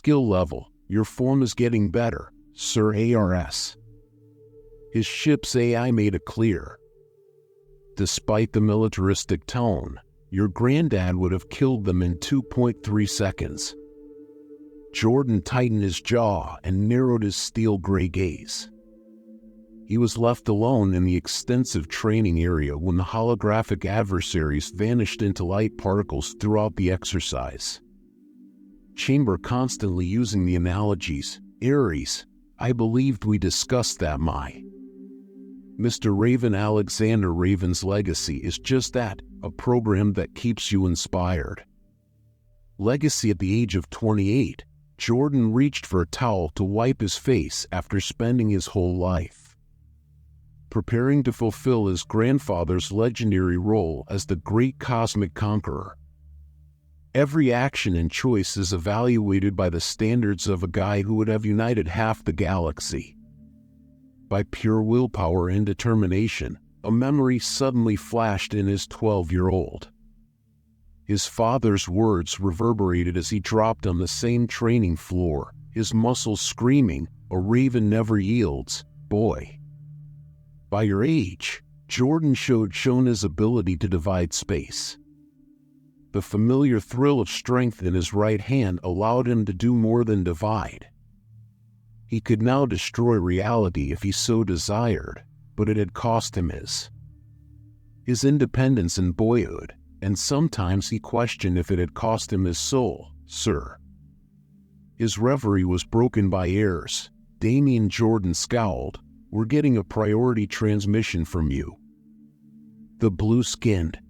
skill level, your form is getting better, Sir ARS. His ship's AI made it clear. Despite the militaristic tone, your granddad would have killed them in 2.3 seconds. Jordan tightened his jaw and narrowed his steel-gray gaze. He was left alone in the extensive training area when the holographic adversaries vanished into light particles throughout the exercise. Chamber constantly using the analogies, Ares, I believed we discussed that Mr. Raven Alexander Raven's legacy is just that, a program that keeps you inspired. Legacy. At the age of 28, Jordan reached for a towel to wipe his face after spending his whole life preparing to fulfill his grandfather's legendary role as the great cosmic conqueror. Every action and choice is evaluated by the standards of a guy who would have united half the galaxy. By pure willpower and determination, a memory suddenly flashed in his 12-year-old. His father's words reverberated as he dropped on the same training floor, his muscles screaming, "A raven never yields, boy." By your age, Jordan shown his ability to divide space. The familiar thrill of strength in his right hand allowed him to do more than divide. He could now destroy reality if he so desired, but it had cost him his independence in boyhood, and sometimes he questioned if it had cost him his soul, sir. His reverie was broken by airs. Damien. Jordan scowled. "We're getting a priority transmission from you." The blue-skinned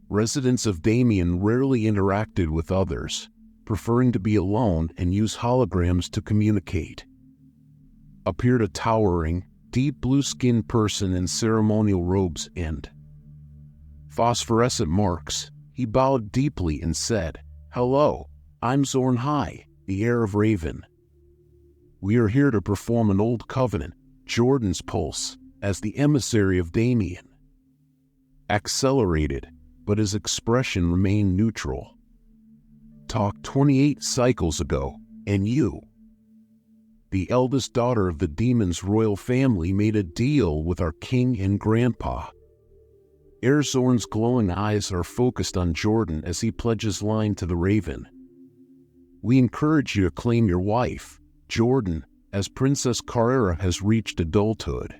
residents of Damien rarely interacted with others, preferring to be alone and use holograms to communicate. Appeared a towering, deep blue-skinned person in ceremonial robes and phosphorescent marks. He bowed deeply and said, "Hello, I'm Zorn High, the heir of Raven. We are here to perform an old covenant." Jordan's pulse, as the emissary of Damien, accelerated, but his expression remained neutral. "Talked 28 cycles ago, and you, the eldest daughter of the demon's royal family, made a deal with our king and grandpa." Zorn's glowing eyes are focused on Jordan as he pledges line to the Raven. "We encourage you to claim your wife, Jordan, as Princess Carrera has reached adulthood."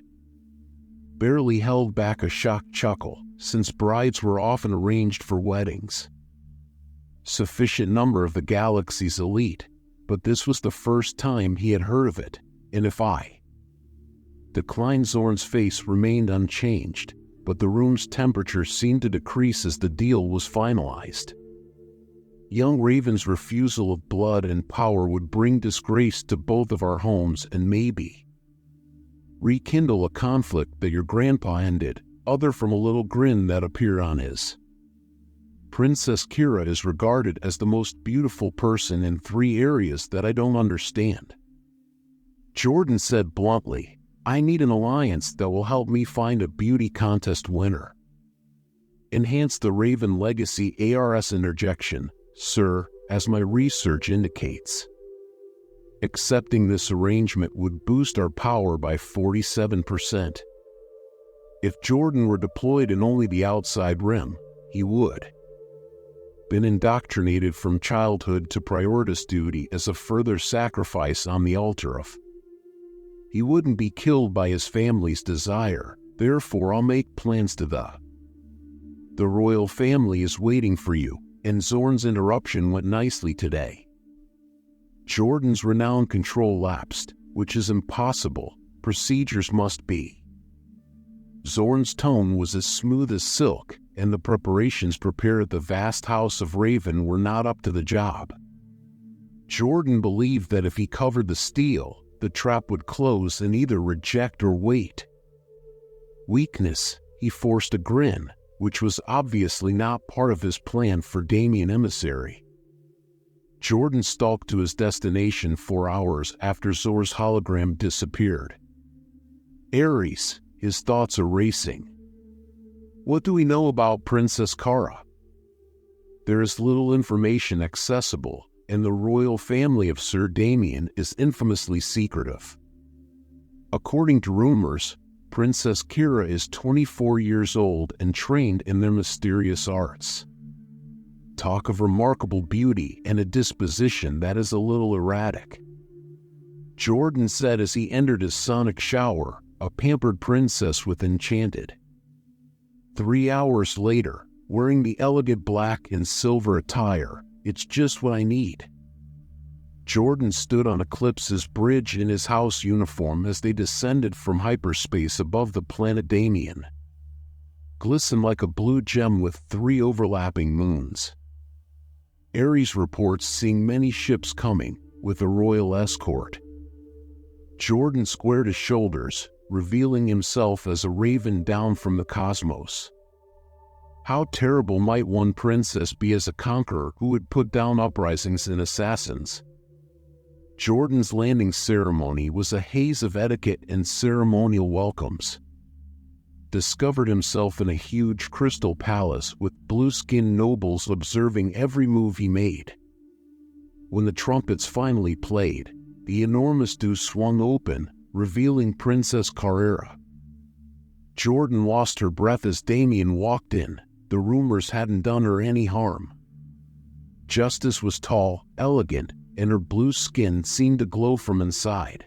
Barely held back a shocked chuckle, since brides were often arranged for weddings. Sufficient number of the galaxy's elite, but this was the first time he had heard of it, and if I declined. Zorn's face remained unchanged, but the room's temperature seemed to decrease as the deal was finalized. Young Raven's refusal of blood and power would bring disgrace to both of our homes and maybe rekindle a conflict that your grandpa ended, other from a little grin that appeared on his. "Princess Kira is regarded as the most beautiful person in 3 areas that I don't understand." Jordan said bluntly, "I need an alliance that will help me find a beauty contest winner." Enhance the Raven legacy. ARS interjection, "Sir, as my research indicates, accepting this arrangement would boost our power by 47%. If Jordan were deployed in only the outside rim, he would been indoctrinated from childhood to prioritas duty as a further sacrifice on the altar of. He wouldn't be killed by his family's desire, therefore I'll make plans to the royal family is waiting for you." And Zorn's interruption went nicely today. Jordan's renowned control lapsed, which is impossible. Procedures must be. Zorn's tone was as smooth as silk, and the preparations prepared at the vast house of Raven were not up to the job. Jordan believed that if he covered the steel, the trap would close and either reject or wait. Weakness. He forced a grin, which was obviously not part of his plan for Damien emissary. Jordan stalked to his destination 4 hours after Zor's hologram disappeared. Ares, his thoughts are racing. What do we know about Princess Kara? There is little information accessible, and the royal family of Sir Damien is infamously secretive. According to rumors, Princess Kira is 24 years old and trained in their mysterious arts. Talk of remarkable beauty and a disposition that is a little erratic. Jordan said as he entered his sonic shower, a pampered princess with enchanted. 3 hours later, wearing the elegant black and silver attire, it's just what I need. Jordan stood on Eclipse's bridge in his house uniform as they descended from hyperspace above the planet Damien. Glistened like a blue gem with 3 overlapping moons. Ares reports seeing many ships coming, with a royal escort. Jordan squared his shoulders, revealing himself as a raven down from the cosmos. How terrible might one princess be as a conqueror who would put down uprisings and assassins? Jordan's landing ceremony was a haze of etiquette and ceremonial welcomes. Discovered himself in a huge crystal palace with blue-skinned nobles observing every move he made. When the trumpets finally played, the enormous door swung open, revealing Princess Carrera. Jordan lost her breath as Damien walked in. The rumors hadn't done her any harm. Justice was tall, elegant, and her blue skin seemed to glow from inside.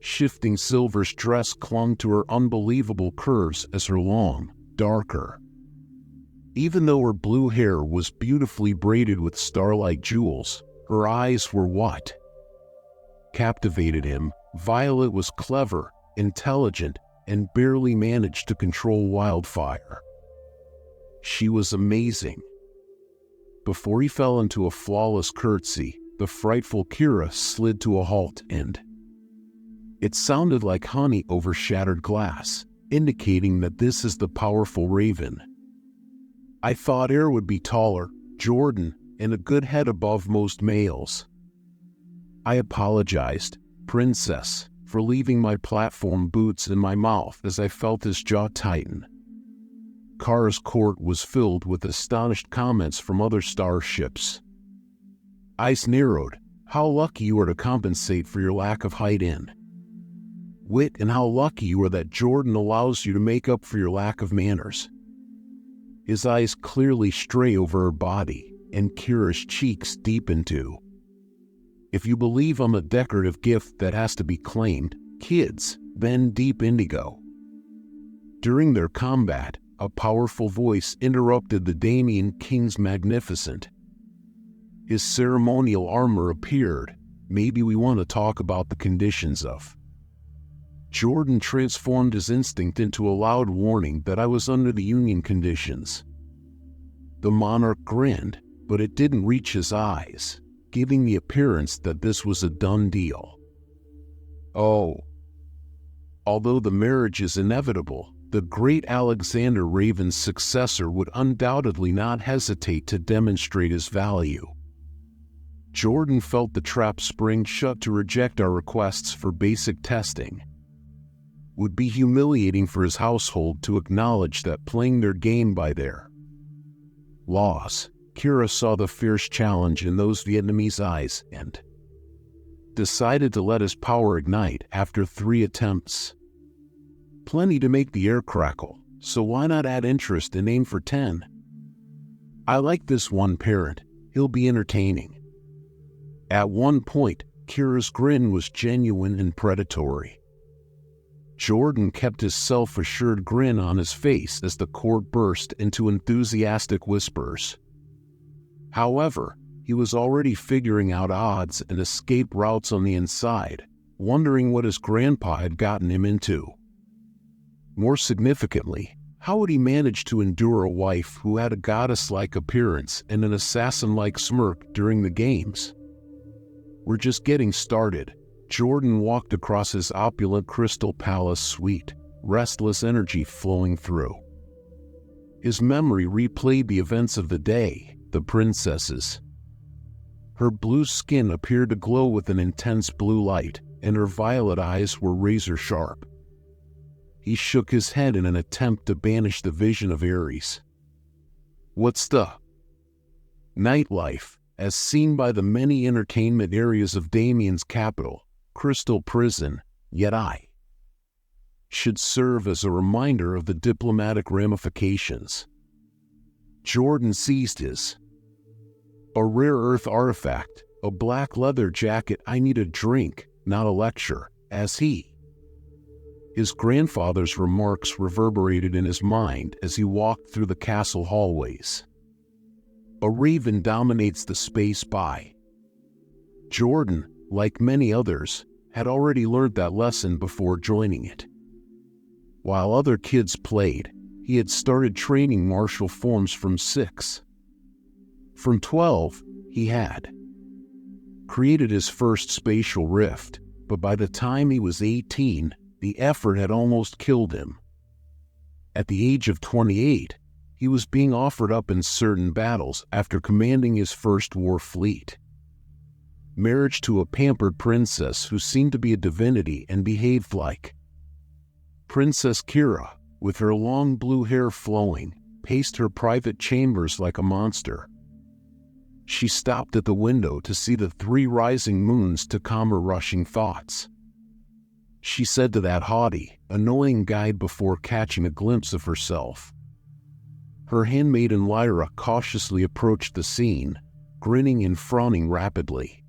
Shifting silver's dress clung to her unbelievable curves as her long, darker. Even though her blue hair was beautifully braided with starlight jewels, her eyes were what captivated him. Violet was clever, intelligent, and barely managed to control wildfire. She was amazing. Before he fell into a flawless curtsy, the frightful Kira slid to a halt and it sounded like honey over shattered glass, indicating that this is the powerful raven. I thought Air would be taller, Jordan, and a good head above most males. I apologized, Princess, for leaving my platform boots in my mouth as I felt his jaw tighten. Kara's court was filled with astonished comments from other starships. Eyes narrowed. How lucky you are to compensate for your lack of height in wit, and how lucky you are that Jordan allows you to make up for your lack of manners. His eyes clearly stray over her body, and Kira's cheeks deepen too. If you believe I'm a decorative gift that has to be claimed, kids, then deep indigo. During their combat, a powerful voice interrupted the Damien King's magnificent. His ceremonial armor appeared. Maybe we want to talk about the conditions of. Jordan transformed his instinct into a loud warning that I was under the Union conditions. The monarch grinned, but it didn't reach his eyes, giving the appearance that this was a done deal. Oh. Although the marriage is inevitable, the great Alexander Raven's successor would undoubtedly not hesitate to demonstrate his value. Jordan felt the trap spring shut to reject our requests for basic testing. Would be humiliating for his household to acknowledge that playing their game by their laws. Kira saw the fierce challenge in those Vietnamese eyes and decided to let his power ignite after 3 attempts. Plenty to make the air crackle, so why not add interest and aim for 10? I like this one parent, he'll be entertaining. At one point, Kira's grin was genuine and predatory. Jordan kept his self-assured grin on his face as the court burst into enthusiastic whispers. However, he was already figuring out odds and escape routes on the inside, wondering what his grandpa had gotten him into. More significantly, how would he manage to endure a wife who had a goddess-like appearance and an assassin-like smirk during the games? We're just getting started. Jordan walked across his opulent Crystal Palace suite, restless energy flowing through. His memory replayed the events of the day, the princesses. Her blue skin appeared to glow with an intense blue light, and her violet eyes were razor-sharp. He shook his head in an attempt to banish the vision of Ares. What's the nightlife? as seen by the many entertainment areas of Damien's capital, Crystal Prison, yet I should serve as a reminder of the diplomatic ramifications. Jordan seized a rare earth artifact, a black leather jacket. I need a drink, not a lecture, his grandfather's remarks reverberated in his mind as he walked through the castle hallways. A raven dominates the space by. Jordan, like many others, had already learned that lesson before joining it. While other kids played, he had started training martial forms from 6. From 12, he had created his first spatial rift, but by the time he was 18, the effort had almost killed him. At the age of 28, he was being offered up in certain battles after commanding his first war fleet. Marriage to a pampered princess who seemed to be a divinity and behaved like Princess Kira, with her long blue hair flowing, paced her private chambers like a monster. She stopped at the window to see the 3 rising moons to calm her rushing thoughts. She said to that haughty, annoying guide before catching a glimpse of herself. Her handmaiden Lyra cautiously approached the scene, grinning and frowning rapidly.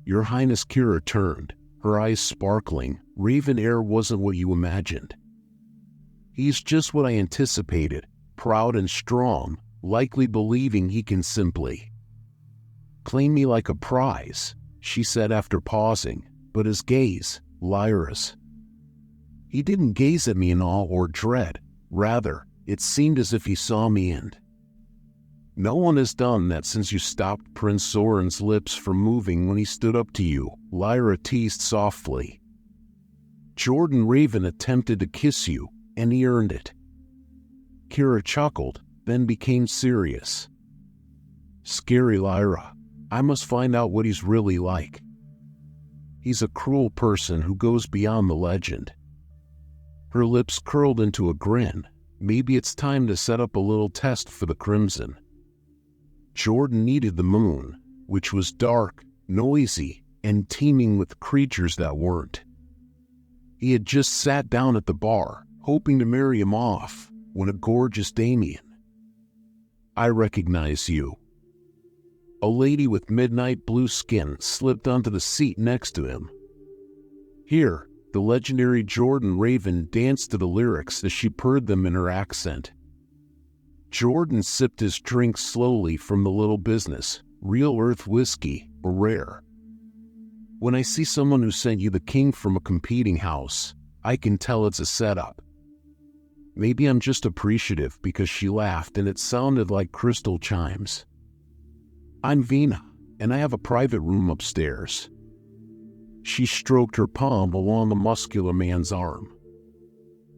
Your Highness. Kira turned, her eyes sparkling. Raven Heir wasn't what you imagined. He's just what I anticipated, proud and strong, likely believing he can simply claim me like a prize, she said after pausing, but his gaze, Lyra's. He didn't gaze at me in awe or dread, rather, it seemed as if he saw me and no one has done that since you stopped Prince Zoran's lips from moving when he stood up to you, Lyra teased softly. Jordan Raven attempted to kiss you, and he earned it. Kira chuckled, then became serious. Scary Lyra. I must find out what he's really like. He's a cruel person who goes beyond the legend. Her lips curled into a grin. Maybe it's time to set up a little test for the Crimson. Jordan needed the moon, which was dark, noisy, and teeming with creatures that weren't. He had just sat down at the bar, hoping to marry him off, when a gorgeous Damien. I recognize you. A lady with midnight blue skin slipped onto the seat next to him. Here, the legendary Jordan Raven danced to the lyrics as she purred them in her accent. Jordan sipped his drink slowly from the little business, real earth whiskey, or rare. When I see someone who sent you the king from a competing house, I can tell it's a setup. Maybe I'm just appreciative because she laughed and it sounded like crystal chimes. I'm Vina, and I have a private room upstairs. She stroked her palm along the muscular man's arm.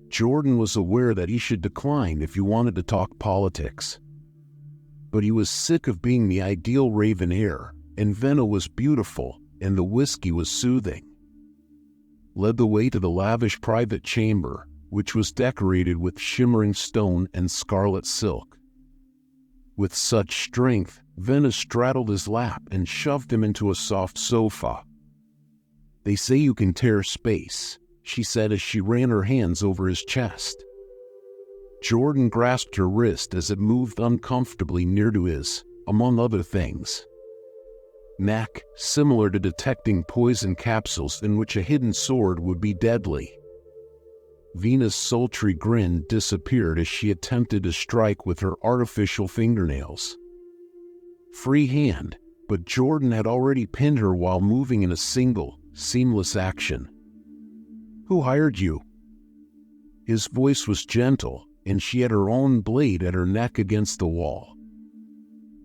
Jordan was aware that he should decline if he wanted to talk politics. But he was sick of being the ideal Raven Heir, and Vena was beautiful, and the whiskey was soothing. Led the way to the lavish private chamber, which was decorated with shimmering stone and scarlet silk. With such strength, Vena straddled his lap and shoved him into a soft sofa. They say you can tear space, she said as she ran her hands over his chest. Jordan grasped her wrist as it moved uncomfortably near to his, among other things. Neck, similar to detecting poison capsules in which a hidden sword would be deadly. Vena's sultry grin disappeared as she attempted to strike with her artificial fingernails. Free hand, but Jordan had already pinned her while moving in a single, seamless action. Who hired you? His voice was gentle, and she had her own blade at her neck against the wall.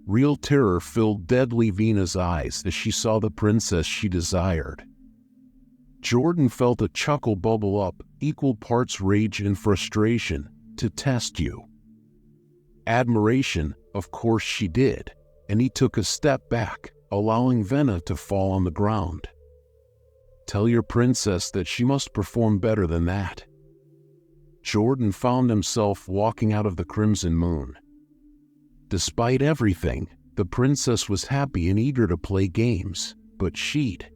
Real terror filled deadly Vena's eyes as she saw the princess she desired. Jordan felt a chuckle bubble up, equal parts rage and frustration, to test you. Admiration, of course she did, and he took a step back, allowing Vena to fall on the ground. Tell your princess that she must perform better than that. Jordan found himself walking out of the Crimson Moon. Despite everything, The princess was happy and eager to play games, but she'd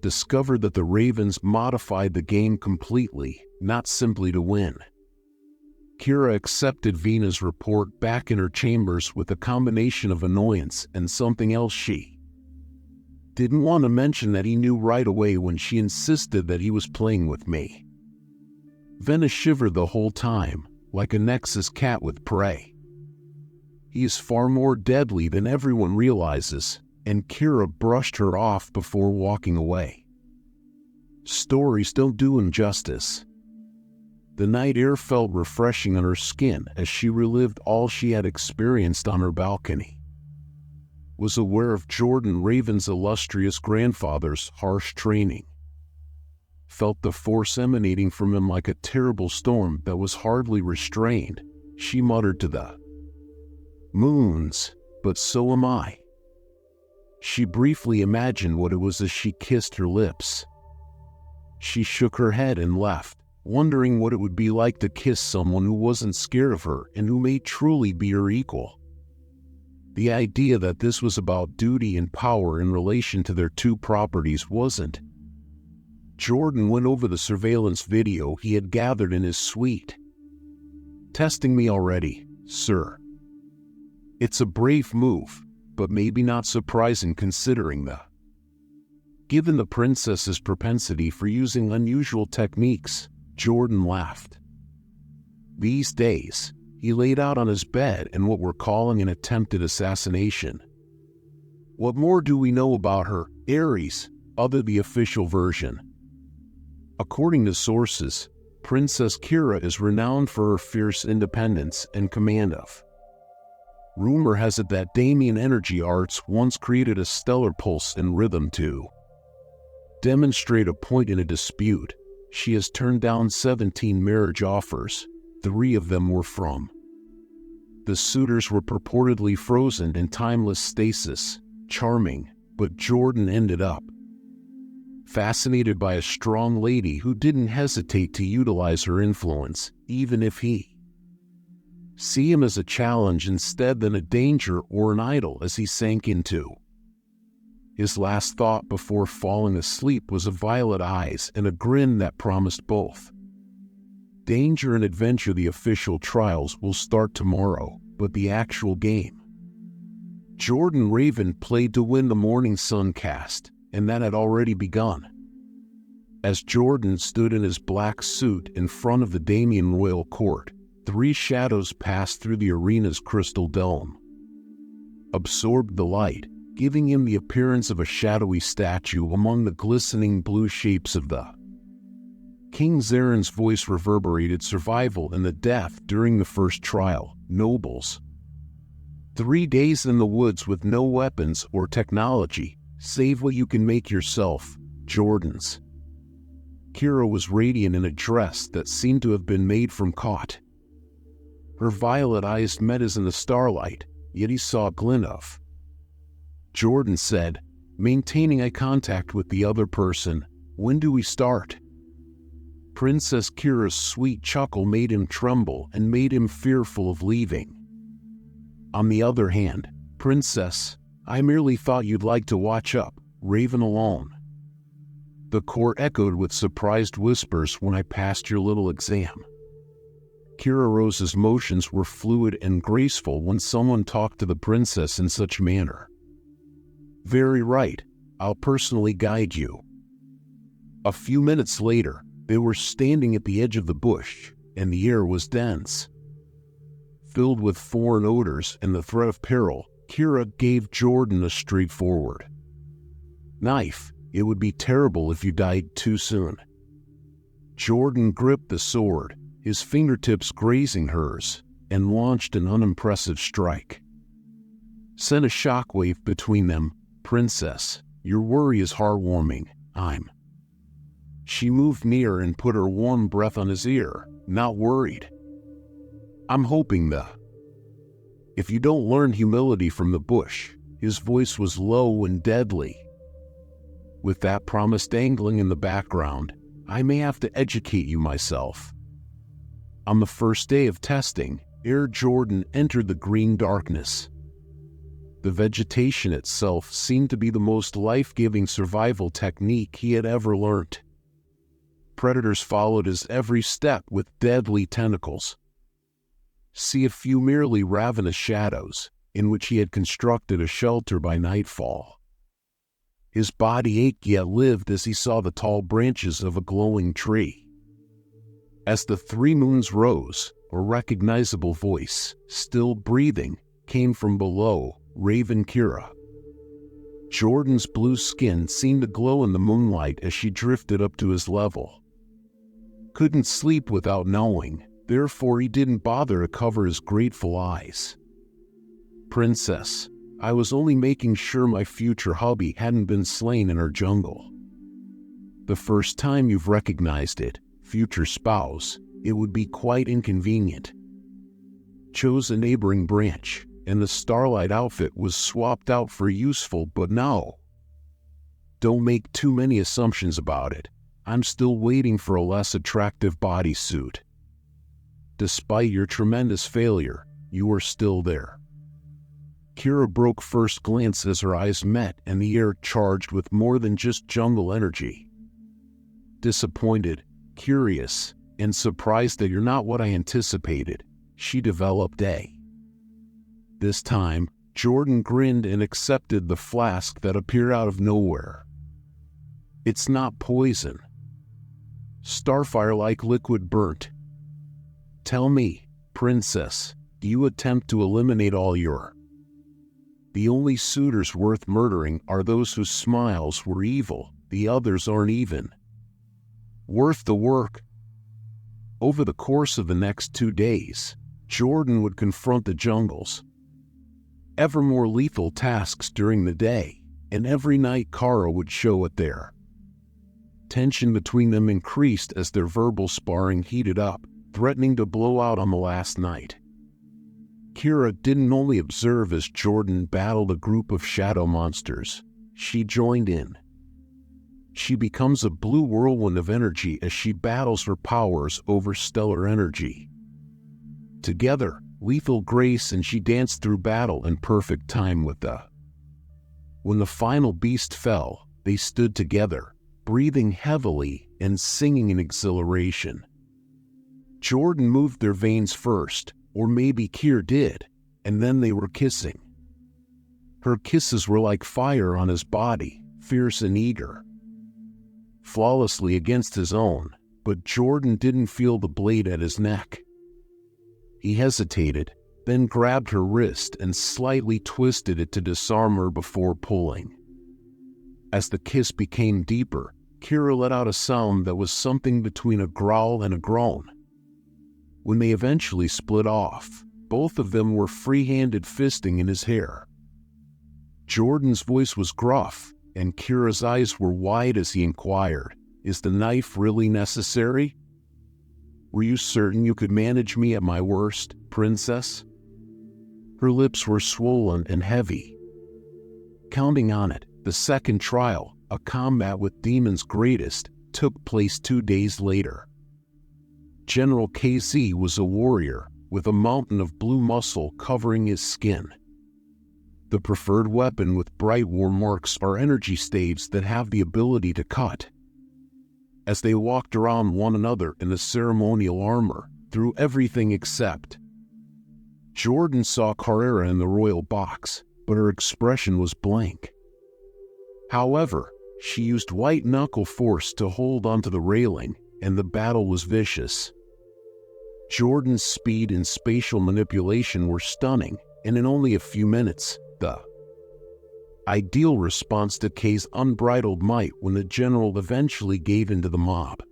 discovered that the ravens modified the game completely, not simply to win. Kira accepted Vina's report back in her chambers with a combination of annoyance and something else she didn't want to mention that he knew right away when she insisted that he was playing with me. Vina shivered the whole time, like a Nexus cat with prey. He is far more deadly than everyone realizes, and Kira brushed her off before walking away. Stories don't do him justice. The night air felt refreshing on her skin as she relived all she had experienced on her balcony. Was aware of Jordan Raven's illustrious grandfather's harsh training. Felt the force emanating from him like a terrible storm that was hardly restrained. She muttered to the moons, "But so am I." She briefly imagined what it was as she kissed her lips. She shook her head and left, wondering what it would be like to kiss someone who wasn't scared of her and who may truly be her equal. The idea that this was about duty and power in relation to their two properties wasn't. Jordan went over the surveillance video he had gathered in his suite. "Testing me already, sir. It's a brave move, but maybe not surprising considering given the princess's propensity for using unusual techniques." Jordan laughed. These days, he laid out on his bed in what we're calling an attempted assassination. What more do we know about her, Ares, other the official version? According to sources, Princess Kira is renowned for her fierce independence and command of. Rumor has it that Damien Energy Arts once created a stellar pulse and rhythm to demonstrate a point in a dispute. She has turned down 17 marriage offers. 3 of them were from. The suitors were purportedly frozen in timeless stasis, charming, but Jordan ended up fascinated by a strong lady who didn't hesitate to utilize her influence, even if he see him as a challenge instead than a danger or an idol as he sank into. His last thought before falling asleep was of violet eyes and a grin that promised both danger and adventure. The official trials will start tomorrow, but the actual game. Jordan Raven played to win the Morning Sun cast, and that had already begun. As Jordan stood in his black suit in front of the Damien Royal Court, 3 shadows passed through the arena's crystal dome, absorbed the light, giving him the appearance of a shadowy statue among the glistening blue shapes of the King. Zaren's voice reverberated survival and the death during the first trial. Nobles. 3 days in the woods with no weapons or technology, save what you can make yourself. Jordan's Kira was radiant in a dress that seemed to have been made from cotton. Her violet eyes met his in the starlight, yet he saw a glint of. Jordan said, maintaining eye contact with the other person, "When do we start?" Princess Kira's sweet chuckle made him tremble and made him fearful of leaving. On the other hand, "Princess, I merely thought you'd like to watch up, Raven alone." The court echoed with surprised whispers when I passed your little exam. Kira Rose's motions were fluid and graceful when someone talked to the princess in such manner. "Very right, I'll personally guide you." A few minutes later, they were standing at the edge of the bush, and the air was dense, filled with foreign odors and the threat of peril. Kira gave Jordan a straightforward knife. "It would be terrible if you died too soon." Jordan gripped the sword, his fingertips grazing hers, and launched an unimpressive strike. Sent a shockwave between them. "Princess, your worry is heartwarming. She moved near and put her warm breath on his ear. "Not worried. I'm hoping if you don't learn humility from the bush." His voice was low and deadly, with that promise dangling in the background. "I may have to educate you myself." On the first day of testing, Air Jordan entered the green darkness. The vegetation itself seemed to be the most life-giving survival technique he had ever learnt. Predators followed his every step with deadly tentacles. See a few merely ravenous shadows, in which he had constructed a shelter by nightfall. His body ached yet lived as he saw the tall branches of a glowing tree. As the 3 moons rose, a recognizable voice, still breathing, came from below. Raven Kira. Jordan's blue skin seemed to glow in the moonlight as she drifted up to his level. Couldn't sleep without knowing, therefore he didn't bother to cover his grateful eyes. Princess, I was only making sure my future hubby hadn't been slain in our jungle. The first time you've recognized it, future spouse, it would be quite inconvenient. Chose a neighboring branch, and the starlight outfit was swapped out for useful, but no. Don't make too many assumptions about it. I'm still waiting for a less attractive bodysuit. Despite your tremendous failure, you are still there. Kira broke first glance as her eyes met and the air charged with more than just jungle energy. Disappointed, curious, and surprised that you're not what I anticipated, she developed This time, Jordan grinned and accepted the flask that appeared out of nowhere. It's not poison. Starfire-like liquid burnt. Tell me, princess, do you attempt to eliminate all your... The only suitors worth murdering are those whose smiles were evil, the others aren't even worth the work. Over the course of the next 2 days, Jordan would confront the jungle's ever more lethal tasks during the day, and every night Kara would show it there. Tension between them increased as their verbal sparring heated up, threatening to blow out on the last night. Kira didn't only observe as Jordan battled a group of shadow monsters, she joined in. She becomes a blue whirlwind of energy as she battles her powers over stellar energy. Together, lethal grace and she danced through battle in perfect time with the... When the final beast fell, they stood together, breathing heavily and singing in exhilaration. Jordan moved their veins first, or maybe Kira did, and then they were kissing. Her kisses were like fire on his body, fierce and eager. Flawlessly against his own, but Jordan didn't feel the blade at his neck. He hesitated, then grabbed her wrist and slightly twisted it to disarm her before pulling. As the kiss became deeper, Kira let out a sound that was something between a growl and a groan. When they eventually split off, both of them were free-handed fisting in his hair. Jordan's voice was gruff, and Kira's eyes were wide as he inquired, "Is the knife really necessary? Were you certain you could manage me at my worst, princess?" Her lips were swollen and heavy. Counting on it, the second trial, a combat with Demon's Greatest, took place 2 days later. General KZ was a warrior, with a mountain of blue muscle covering his skin. The preferred weapon with bright war marks are energy staves that have the ability to cut. As they walked around one another in the ceremonial armor, through everything except. Jordan saw Carrera in the royal box, but her expression was blank. However, she used white-knuckle force to hold onto the railing, and the battle was vicious. Jordan's speed and spatial manipulation were stunning, and in only a few minutes, the ideal response to Kay's unbridled might when the general eventually gave in to the mob.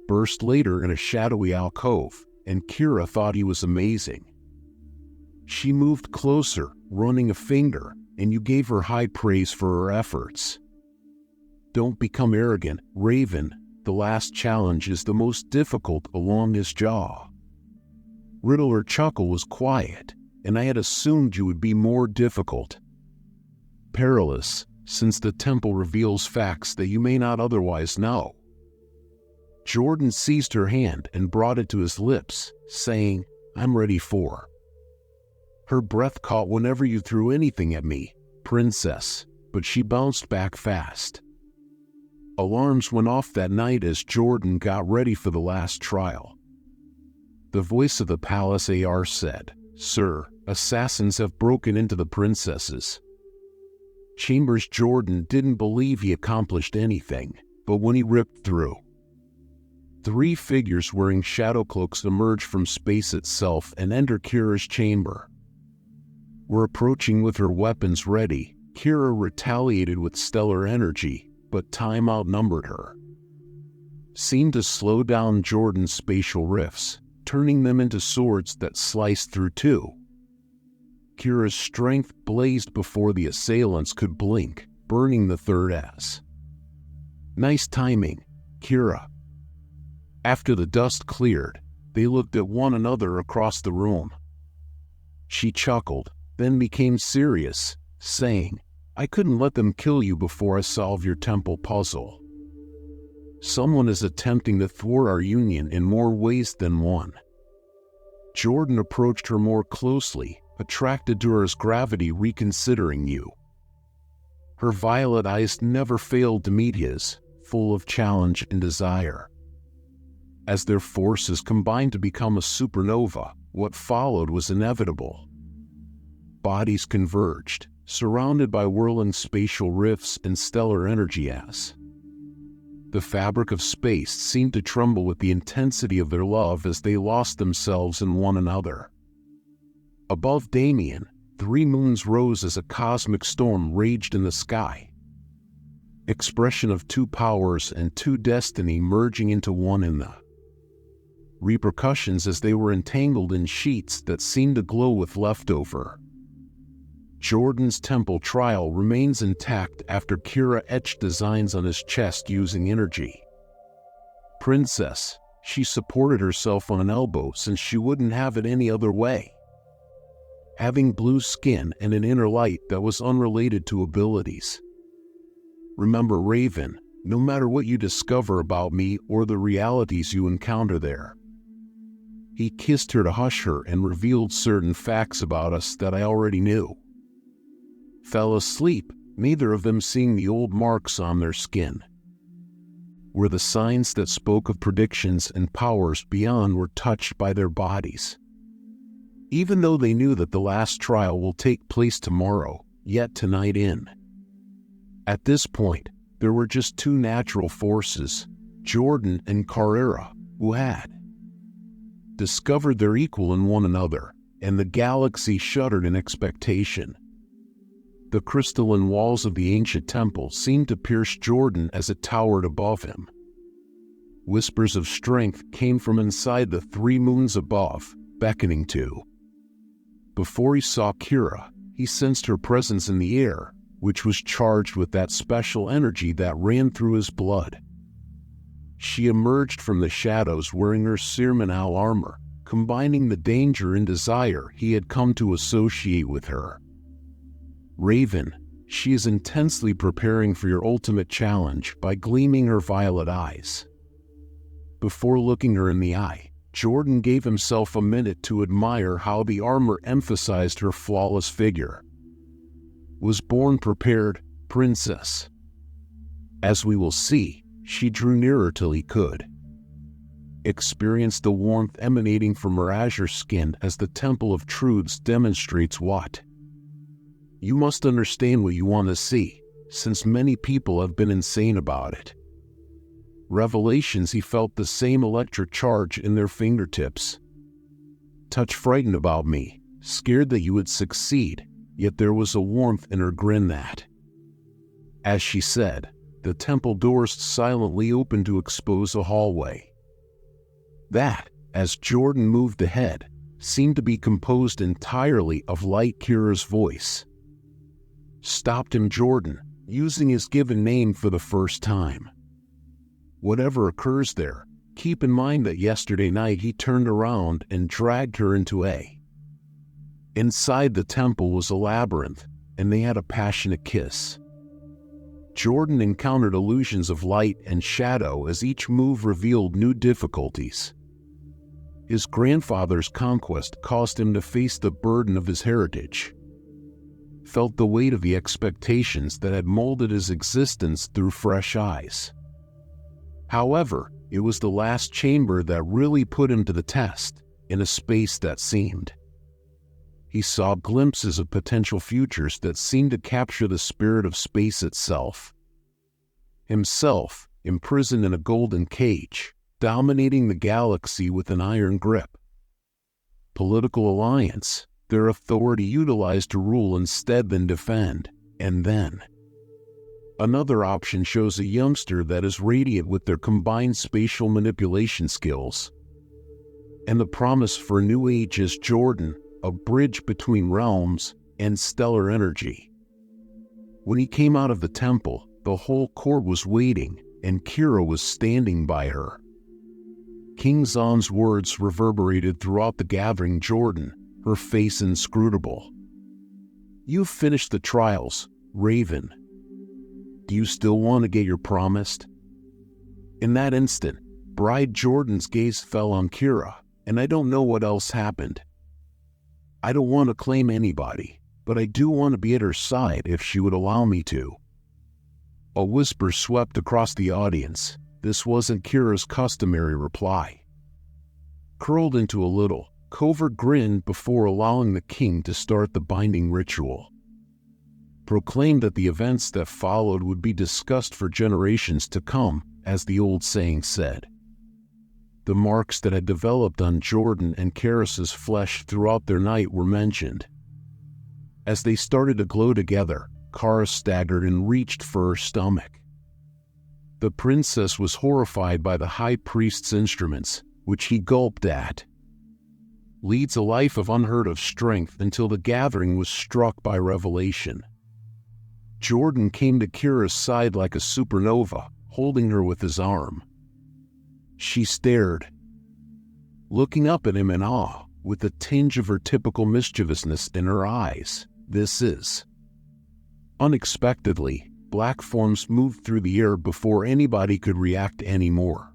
Burst later in a shadowy alcove, and Kira thought he was amazing. She moved closer, running a finger, and you gave her high praise for her efforts. Don't become arrogant, Raven. The last challenge is the most difficult along his jaw. Riddler's chuckle was quiet, and I had assumed you would be more difficult. Perilous, since the temple reveals facts that you may not otherwise know. Jordan seized her hand and brought it to his lips, saying, "I'm ready for." Her breath caught whenever you threw anything at me, princess, but she bounced back fast. Alarms went off that night as Jordan got ready for the last trial. The voice of the palace AR said, "Sir, assassins have broken into the princesses." Chambers Jordan didn't believe he accomplished anything, but when he ripped through, 3 figures wearing shadow cloaks emerged from space itself and entered Kira's chamber. Were approaching with her weapons ready. Kira retaliated with stellar energy, but time outnumbered her. Seemed to slow down Jordan's spatial rifts, turning them into swords that sliced through 2. Kira's strength blazed before the assailants could blink, burning the third as. "Nice timing, Kira." After the dust cleared, they looked at one another across the room. She chuckled, then became serious, saying, "I couldn't let them kill you before I solve your temple puzzle. Someone is attempting to thwart our union in more ways than one." Jordan approached her more closely, attracted to her gravity reconsidering you. Her violet eyes never failed to meet his, full of challenge and desire. As their forces combined to become a supernova, what followed was inevitable. Bodies converged, surrounded by whirling spatial rifts and stellar energy as. The fabric of space seemed to tremble with the intensity of their love as they lost themselves in one another. Above Damien, 3 moons rose as a cosmic storm raged in the sky. Expression of 2 powers and 2 destiny merging into one in the repercussions as they were entangled in sheets that seemed to glow with leftover. Jordan's temple trial remains intact after Kira etched designs on his chest using energy. Princess, she supported herself on an elbow since she wouldn't have it any other way. Having blue skin and an inner light that was unrelated to abilities. Remember, Raven, no matter what you discover about me or the realities you encounter there. He kissed her to hush her and revealed certain facts about us that I already knew. Fell asleep, neither of them seeing the old marks on their skin. Were the signs that spoke of predictions and powers beyond were touched by their bodies. Even though they knew that the last trial will take place tomorrow, yet tonight in. At this point, there were just 2 natural forces, Jordan and Carrera, who had discovered their equal in one another, and the galaxy shuddered in expectation. The crystalline walls of the ancient temple seemed to pierce Jordan as it towered above him. Whispers of strength came from inside the 3 moons above, beckoning to. Before he saw Kira, he sensed her presence in the air, which was charged with that special energy that ran through his blood. She emerged from the shadows wearing her Sirmanal armor, combining the danger and desire he had come to associate with her. Raven, she is intensely preparing for your ultimate challenge by gleaming her violet eyes. Before looking her in the eye, Jordan gave himself a minute to admire how the armor emphasized her flawless figure. Was born prepared, princess. As we will see, she drew nearer till he could. Experienced the warmth emanating from her azure skin as the Temple of Truths demonstrates what. You must understand what you want to see, since many people have been insane about it. Revelations, he felt the same electric charge in their fingertips. Touch frightened about me, scared that you would succeed, yet there was a warmth in her grin that. As she said, the temple doors silently opened to expose a hallway. That, as Jordan moved ahead, seemed to be composed entirely of light. Kira's voice stopped him. Jordan, using his given name for the first time. Whatever occurs there, keep in mind that yesterday night he turned around and dragged her into a. Inside the temple was a labyrinth, and they had a passionate kiss. Jordan encountered illusions of light and shadow as each move revealed new difficulties. His grandfather's conquest caused him to face the burden of his heritage, felt the weight of the expectations that had molded his existence through fresh eyes. However, it was the last chamber that really put him to the test, in a space that seemed. He saw glimpses of potential futures that seemed to capture the spirit of space itself. Himself, imprisoned in a golden cage, dominating the galaxy with an iron grip. Political alliance, their authority utilized to rule instead than defend, and then another option shows a youngster that is radiant with their combined spatial manipulation skills. And the promise for a new age is Jordan, a bridge between realms and stellar energy. When he came out of the temple, the whole court was waiting, and Kira was standing by her. King Zon's words reverberated throughout the gathering. Jordan, her face inscrutable. "You've finished the trials, Raven. Do you still want to get your promised?" In that instant, Bride Jordan's gaze fell on Kira, and I don't know what else happened. I don't want to claim anybody, but I do want to be at her side if she would allow me to. A whisper swept across the audience. This wasn't Kira's customary reply. Curled into a little, covert grin before allowing the king to start the binding ritual. Proclaimed that the events that followed would be discussed for generations to come, as the old saying said. The marks that had developed on Jordan and Karis's flesh throughout their night were mentioned. As they started to glow together, Kara staggered and reached for her stomach. The princess was horrified by the high priest's instruments, which he gulped at. Leads a life of unheard of strength until the gathering was struck by revelation. Jordan came to Kira's side like a supernova, holding her with his arm. She stared, looking up at him in awe, with a tinge of her typical mischievousness in her eyes. This is. Unexpectedly, black forms moved through the air before anybody could react anymore.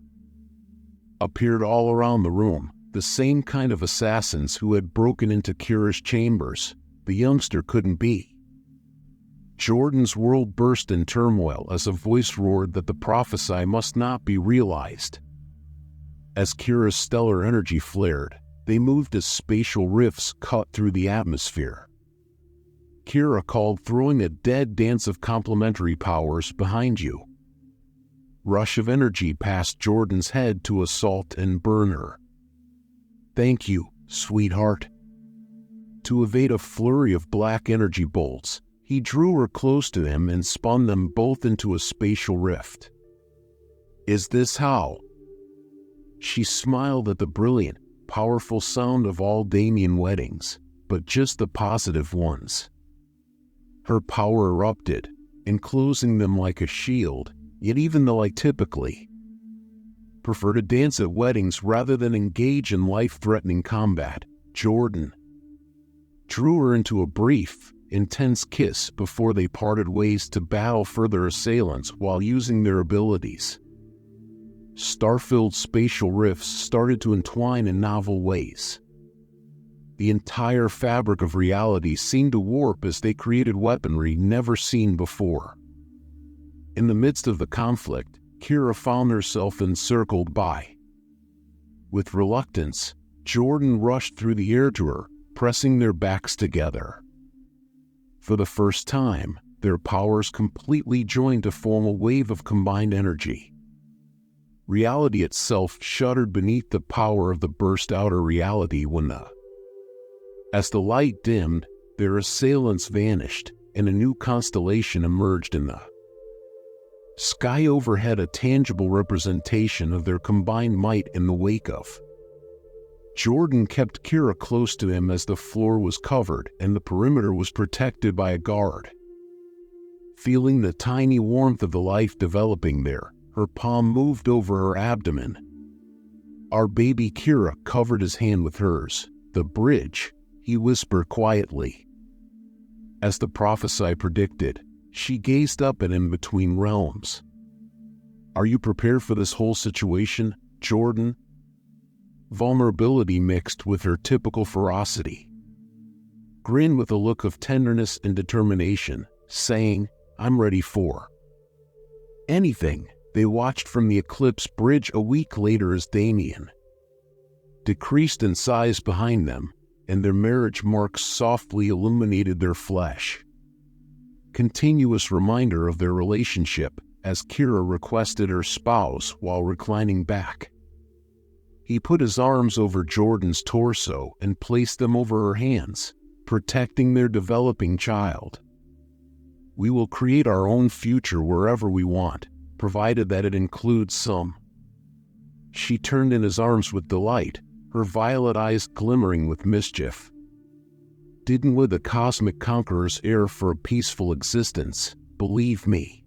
Appeared all around the room, the same kind of assassins who had broken into Kira's chambers. The youngster couldn't be. Jordan's world burst in turmoil as a voice roared that the prophecy must not be realized. As Kira's stellar energy flared, they moved as spatial rifts cut through the atmosphere. Kira called, throwing a dead dance of complementary powers behind you. Rush of energy past Jordan's head to assault and burn her. "Thank you, sweetheart." To evade a flurry of black energy bolts, he drew her close to him and spun them both into a spatial rift. "Is this how?" She smiled at the brilliant, powerful sound of all Damien weddings, but just the positive ones. Her power erupted, enclosing them like a shield, yet even though I typically prefer to dance at weddings rather than engage in life-threatening combat, Jordan drew her into a brief, intense kiss before they parted ways to battle further assailants while using their abilities. Star-filled spatial rifts started to entwine in novel ways. The entire fabric of reality seemed to warp as they created weaponry never seen before. In the midst of the conflict, Kira found herself encircled by. With reluctance, Jordan rushed through the air to her, pressing their backs together. For the first time, their powers completely joined to form a wave of combined energy. Reality itself shuddered beneath the power of the burst outer reality as the light dimmed, their assailants vanished, and a new constellation emerged in the sky overhead, a tangible representation of their combined might in the wake of. Jordan kept Kira close to him as the floor was covered and the perimeter was protected by a guard. Feeling the tiny warmth of the life developing there, her palm moved over her abdomen. Our baby. Kira covered his hand with hers. "The bridge," he whispered quietly. As the prophesy predicted, she gazed up at him between realms. "Are you prepared for this whole situation, Jordan?" vulnerability mixed with her typical ferocity. Grin with a look of tenderness and determination, saying, "I'm ready for anything." They watched from the Eclipse Bridge a week later as Damien decreased in size behind them, and their marriage marks softly illuminated their flesh. Continuous reminder of their relationship, as Kira requested her spouse while reclining back. He put his arms over Jordan's torso and placed them over her hands, protecting their developing child. "We will create our own future wherever we want, provided that it includes some." She turned in his arms with delight, her violet eyes glimmering with mischief. "Didn't we the cosmic conquerors heir for a peaceful existence, believe me?"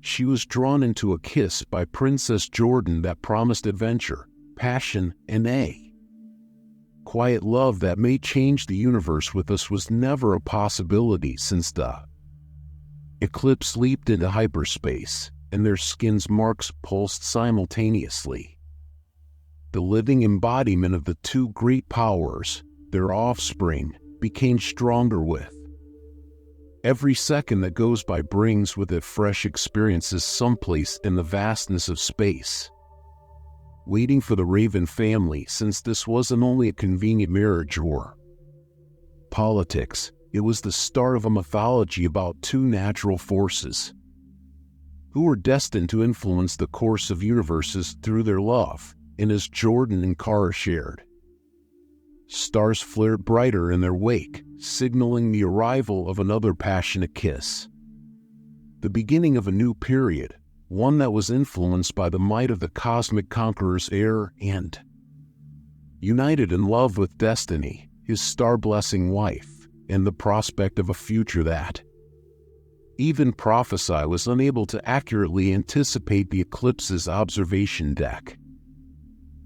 She was drawn into a kiss by Princess Jordan that promised adventure, passion, and a quiet love that may change the universe with us was never a possibility since the Eclipse leaped into hyperspace, and their skin's marks pulsed simultaneously. The living embodiment of the two great powers, their offspring, became stronger with every second that goes by brings with it fresh experiences someplace in the vastness of space. Waiting for the Raven family, since this wasn't only a convenient marriage or politics, it was the start of a mythology about two natural forces who were destined to influence the course of universes through their love, and as Jordan and Kara shared, stars flared brighter in their wake, signaling the arrival of another passionate kiss. The beginning of a new period, one that was influenced by the might of the cosmic conqueror's heir and united in love with destiny, his star-blessing wife, and the prospect of a future that even Prophesy was unable to accurately anticipate. The Eclipse's observation deck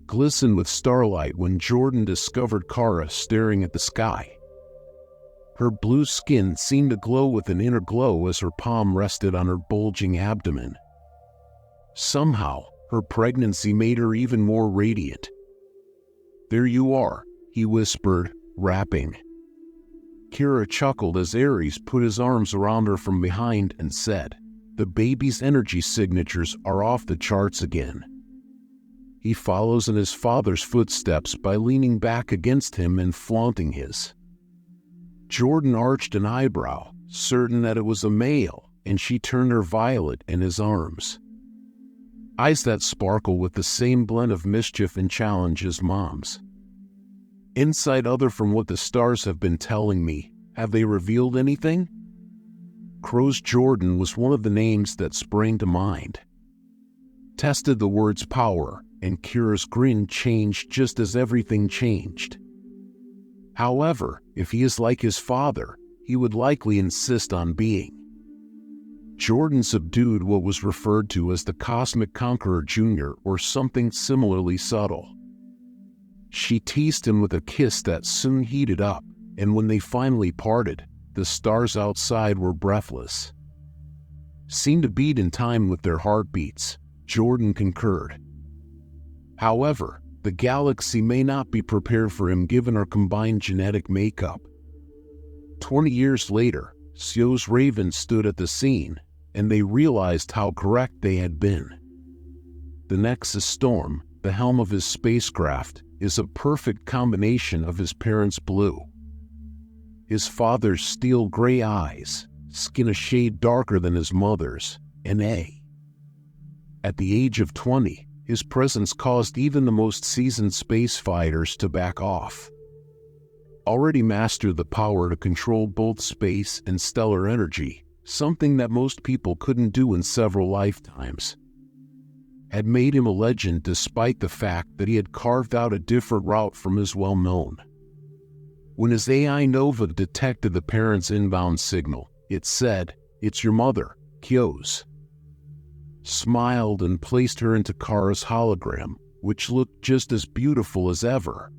glistened with starlight when Jordan discovered Kara staring at the sky. Her blue skin seemed to glow with an inner glow as her palm rested on her bulging abdomen. Somehow, her pregnancy made her even more radiant. "There you are," he whispered, rapping. Kira chuckled as Ares put his arms around her from behind and said, "The baby's energy signatures are off the charts again. He follows in his father's footsteps by leaning back against him and flaunting his." Jordan arched an eyebrow, certain that it was a male, and she turned her violet in his arms. Eyes that sparkle with the same blend of mischief and challenge as Mom's. "Insight other from what the stars have been telling me, have they revealed anything?" Crow's Jordan was one of the names that sprang to mind. Tested the word's power, and Kira's grin changed just as everything changed. However, if he is like his father, he would likely insist on being. Jordan subdued what was referred to as the Cosmic Conqueror Jr. or something similarly subtle. She teased him with a kiss that soon heated up, and when they finally parted, the stars outside were breathless. "Seemed to beat in time with their heartbeats," Jordan concurred. However, the galaxy may not be prepared for him given our combined genetic makeup. 20 years later, Sio's Raven stood at the scene, and they realized how correct they had been. The Nexus Storm, the helm of his spacecraft, is a perfect combination of his parents' blue, his father's steel gray eyes, skin a shade darker than his mother's, and at the age of 20, his presence caused even the most seasoned space fighters to back off. Already mastered the power to control both space and stellar energy, something that most people couldn't do in several lifetimes. Had made him a legend despite the fact that he had carved out a different route from his well-known. When his AI Nova detected the parents' inbound signal, it said, "It's your mother, Kyo's." Smiled and placed her into Kara's hologram, which looked just as beautiful as ever.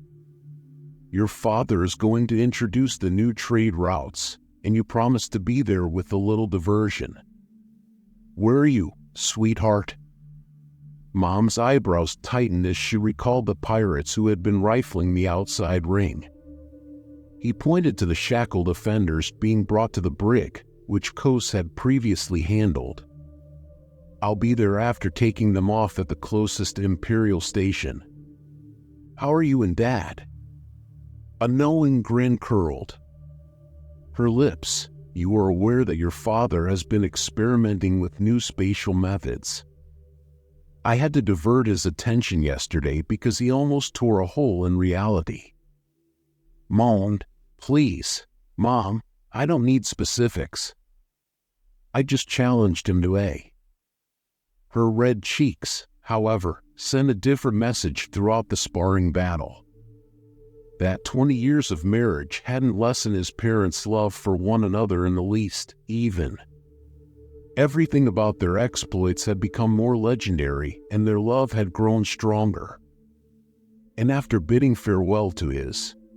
"Your father is going to introduce the new trade routes, and you promised to be there with a little diversion. Where are you, sweetheart?" Mom's eyebrows tightened as she recalled the pirates who had been rifling the outside ring. He pointed to the shackled offenders being brought to the brig, which Kos had previously handled. "I'll be there after taking them off at the closest Imperial station. How are you and Dad?" A knowing grin curled her lips. "You are aware that your father has been experimenting with new spatial methods. I had to divert his attention yesterday because he almost tore a hole in reality." Moaned, "Please, Mom, I don't need specifics. I just challenged him to a." Her red cheeks, however, sent a different message throughout the sparring battle. That 20 years of marriage hadn't lessened his parents' love for one another in the least, even. Everything about their exploits had become more legendary, and their love had grown stronger. And after bidding farewell to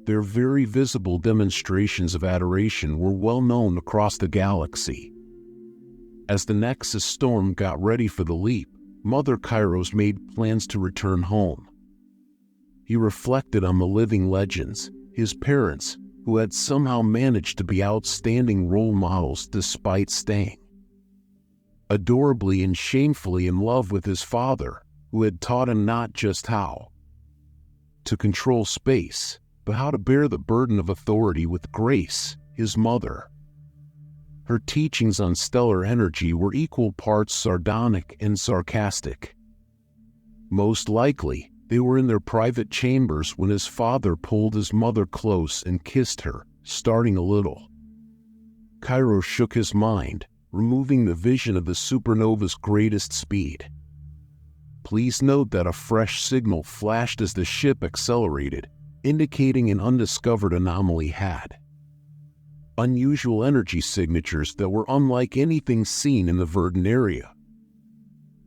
their very visible demonstrations of adoration were well known across the galaxy. As the Nexus storm got ready for the leap, Mother Kairos made plans to return home. He reflected on the living legends, his parents, who had somehow managed to be outstanding role models despite staying adorably and shamefully in love with his father, who had taught him not just how to control space, but how to bear the burden of authority with grace. His mother. Her teachings on stellar energy were equal parts sardonic and sarcastic. Most likely, they were in their private chambers when his father pulled his mother close and kissed her, starting a little. Kairos shook his mind, removing the vision of the supernova's greatest speed. Please note that a fresh signal flashed as the ship accelerated, indicating an undiscovered anomaly had unusual energy signatures that were unlike anything seen in the Verdant area.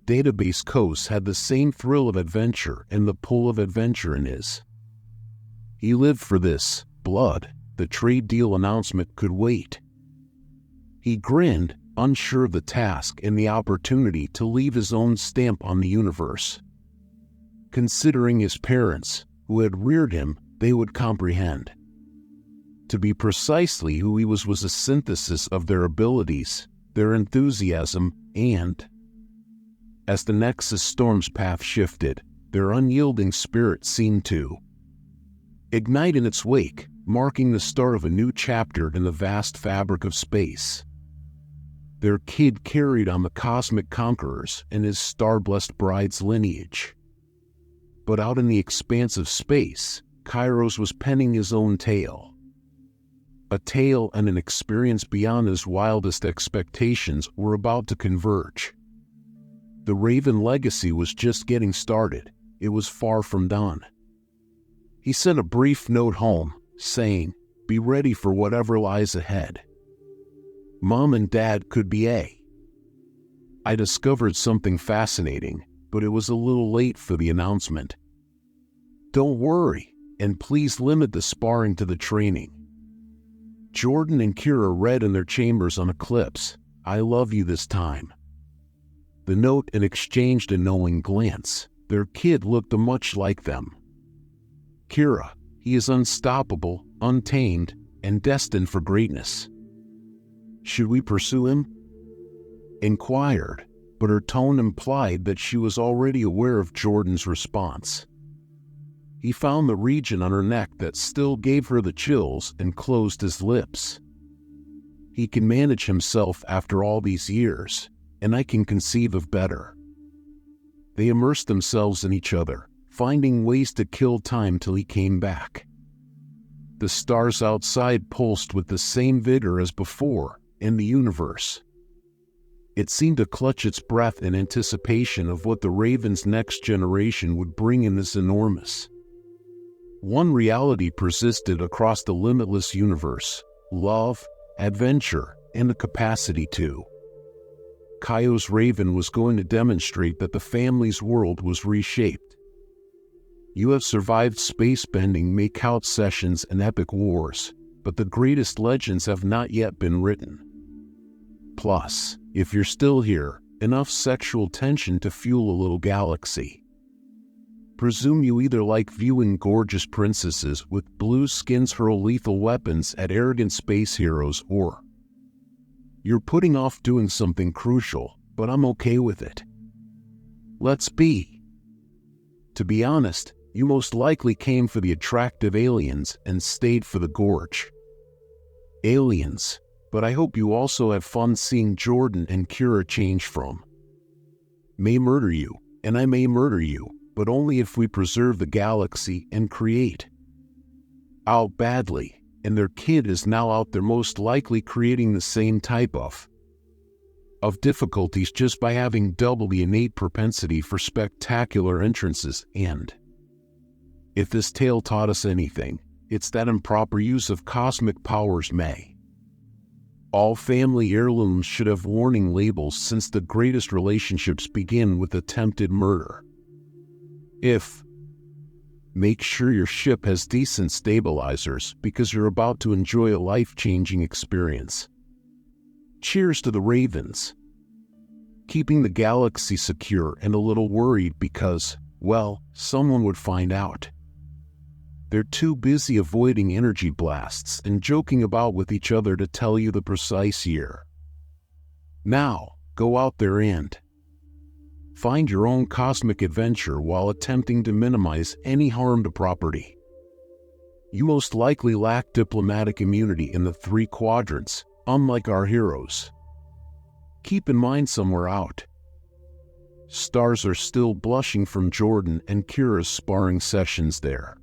Database Kos had the same thrill of adventure and the pull of adventure in his. He lived for this. Blood, the trade deal announcement could wait. He grinned, unsure of the task and the opportunity to leave his own stamp on the universe. Considering his parents, who had reared him, they would comprehend. To be precisely who he was a synthesis of their abilities, their enthusiasm, and, as the Nexus storm's path shifted, their unyielding spirit seemed to ignite in its wake, marking the start of a new chapter in the vast fabric of space. Their kid carried on the cosmic conquerors and his star-blessed bride's lineage. But out in the expanse of space, Kairos was penning his own tale. A tale and an experience beyond his wildest expectations were about to converge. The Raven legacy was just getting started. It was far from done. He sent a brief note home, saying, "Be ready for whatever lies ahead. Mom and Dad could be I discovered something fascinating, but it was a little late for the announcement. Don't worry, and please limit the sparring to the training." Jordan and Kira read in their chambers on Eclipse, "I love you this time." The note and exchanged a knowing glance. Their kid looked much like them. Kira, he is unstoppable, untamed, and destined for greatness. Should we pursue him? Inquired, but her tone implied that she was already aware of Jordan's response. He found the region on her neck that still gave her the chills and closed his lips. He can manage himself after all these years, and I can conceive of better. They immersed themselves in each other, finding ways to kill time till he came back. The stars outside pulsed with the same vigor as before, and the universe. It seemed to clutch its breath in anticipation of what the Raven's next generation would bring in this enormous. One reality persisted across the limitless universe: love, adventure, and the capacity to. Kaios Raven was going to demonstrate that the family's world was reshaped. You have survived space-bending make-out sessions and epic wars, but the greatest legends have not yet been written. Plus, if you're still here, enough sexual tension to fuel a little galaxy. Presume you either like viewing gorgeous princesses with blue skins hurl lethal weapons at arrogant space heroes, or you're putting off doing something crucial, but I'm okay with it. Let's be. To be honest, you most likely came for the attractive aliens and stayed for the gorge. Aliens, but I hope you also have fun seeing Jordan and Kira change from. May murder you, and I may murder you, but only if we preserve the galaxy and create. Out badly, and their kid is now out there most likely creating the same type of difficulties just by having double the innate propensity for spectacular entrances. And if this tale taught us anything, it's that improper use of cosmic powers may. All family heirlooms should have warning labels, since the greatest relationships begin with attempted murder. Make sure your ship has decent stabilizers, because you're about to enjoy a life-changing experience. Cheers to the Ravens. Keeping the galaxy secure and a little worried because, well, someone would find out. They're too busy avoiding energy blasts and joking about with each other to tell you the precise year. Now, go out there and find your own cosmic adventure while attempting to minimize any harm to property. You most likely lack diplomatic immunity in the 3 quadrants, unlike our heroes. Keep in mind somewhere out. Stars are still blushing from Jordan and Kira's sparring sessions there.